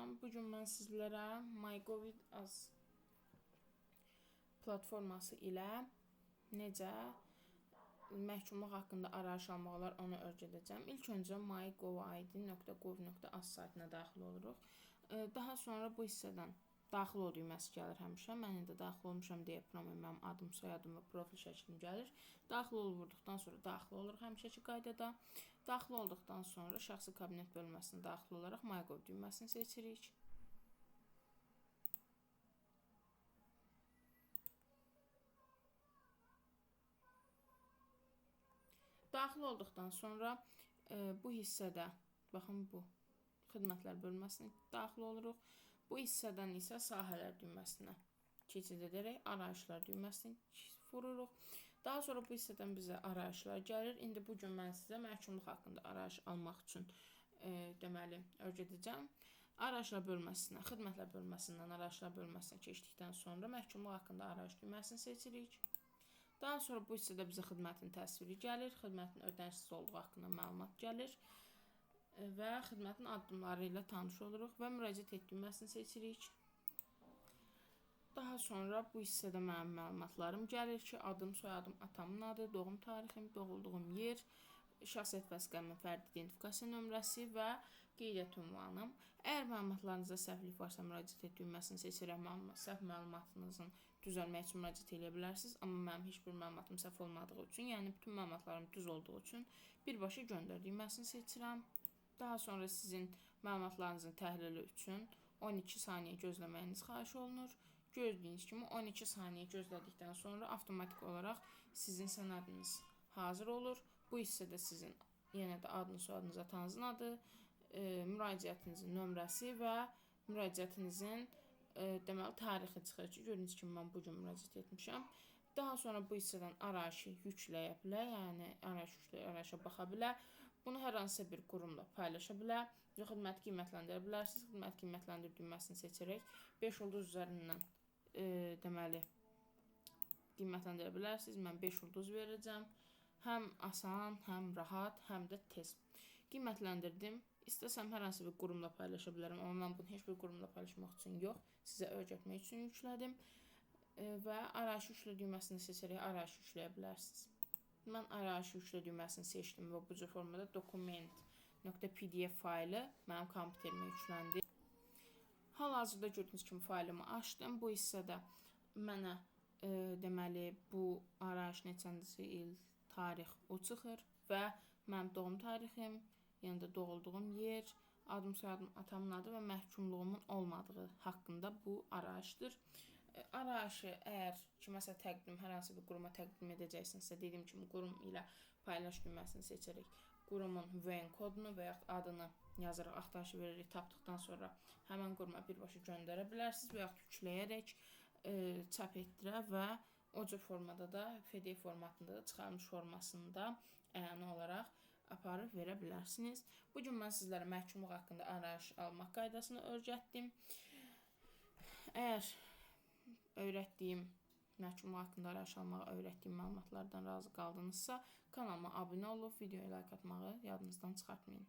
Salam, bugün mən sizlərə MyGovid.az platforması ilə necə məhkumluq haqqında arayış almaq olar, onu öyrədəcəm. İlk öncə mygovid.gov.az saytına daxil oluruq. Daha sonra bu hissədən daxil ol düyməsi gəlir həmişə. Mən indi daxil olmuşam deyə mənim adım, soyadım və profil şəklim gəlir. Daxil ol vurduqdan sonra daxil oluruq həmişəki qaydada. Daxil olduqdan sonra şəxsi kabinet bölməsinə daxil olaraq MyGov düyməsini seçirik. Daxil olduqdan sonra bu hissədə, baxın bu xidmətlər bölməsinə daxil oluruq. Bu hissədən isə sahələr düyməsinə keçid edərək arayışlar düyməsini vururuq. Daha sonra bu hissədən bizə arayışlar gəlir. İndi bugün mən sizə məhkumluq haqqında arayış almaq üçün öyrədəcəm. Arayışlar bölməsinə, xidmətlər bölməsindən arayışlar bölməsinə keçdikdən sonra məhkumluq haqqında arayış düyməsini seçirik. Daha sonra bu hissədə bizə xidmətin təsviri gəlir, xidmətin ödənişsiz olduğu haqqında məlumat gəlir və xidmətin addımları ilə tanış oluruq və müraciət et düyməsini seçirik. Daha sonra bu hissədə mənim məlumatlarım gəlir ki, adım, soyadım, atamın adı, doğum tarixim, doğulduğum yer, şəxsiyyət vəsiqəmin fərdi identifikasiya nömrəsi və qeydiyyat ünvanım. Əgər məlumatlarınızda səhvlik varsa müraciət et düyməsini seçirək. Səhv məlumatınızın düzəlmək üçün müraciət edə bilərsiniz. Amma mənim heç bir məlumatım səhv olmadığı üçün, yəni bütün məlumatlarım düz olduğu üçün birbaşa göndər düyməsini seçirəm. Daha sonra sizin məlumatlarınızın təhlili üçün 12 saniyə gözləməyiniz xahiş olunur. Gördüyünüz kimi 12 saniyə gözlədikdən sonra avtomatik olaraq sizin sənədiniz hazır olur. Bu hissədə sizin yenə də adınız, soyadınız, atanızın adı, müraciətinizin nömrəsi və müraciətinizin tarixi çıxır ki, gördüyünüz kimi mən bugün müraciət etmişəm. Daha sonra bu hissədən arayışı yükləyə bilər, yəni arayışa baxa bilər. Bunu hər hansısa bir qurumla paylaşa bilər. Xidməti qiymətləndirə bilərsiniz. Xidməti qiymətləndir düyməsini seçərək 5 ulduz üzərindən qiymətləndirə bilərsiniz. Mən 5 ulduz verəcəm. Həm asan, həm rahat, həm də tez. Qiymətləndirdim. İstəsəm hər hansı bir qurumla paylaşa bilərəm, amma mən bunu heç bir qurumla paylaşmaq üçün yox, sizə öyrətmək üçün yüklədim. Və arayış yüklə düyməsini seçərək arayış yükləyə bilərsiniz. Mən arayış yüklə düyməsini seçdim və bu cür formada dokument.pdf faylı mənim kompüterimə yükləndi. Hal-hazırda gördüyünüz kimi faylımı açdım. Bu hissədə mənə bu arayış neçənci il, tarix o çıxır və mənim doğum tarixim, yəni də doğulduğum yer, adım, soyadım, atamın adı və məhkumluğumun olmadığı haqqında bu arayışdır. Arayışı əgər kiməsə hər hansı bir quruma təqdim edəcəksinizsə, dediyim kimi qurum ilə paylaş düyməsini seçərək qurumun VN kodunu və yaxud adını yazaraq axtarışı verərək tapdıqdan sonra həmən quruma birbaşa göndərə bilərsiniz və yaxud yükləyərək çap etdirə və o cür formada da PDF formatında da çıxarılmış formasında əyani olaraq aparıb verə bilərsiniz. Bugün mən sizlərə məhkumluq haqqında arayış almaq qaydasını öyrətdim. Əgər məhkumluq haqqında arayış almağı öyrətdiyim məlumatlardan razı qaldınızsa, kanalıma abunə olub, videoya like atmağı yadınızdan çıxartmayın.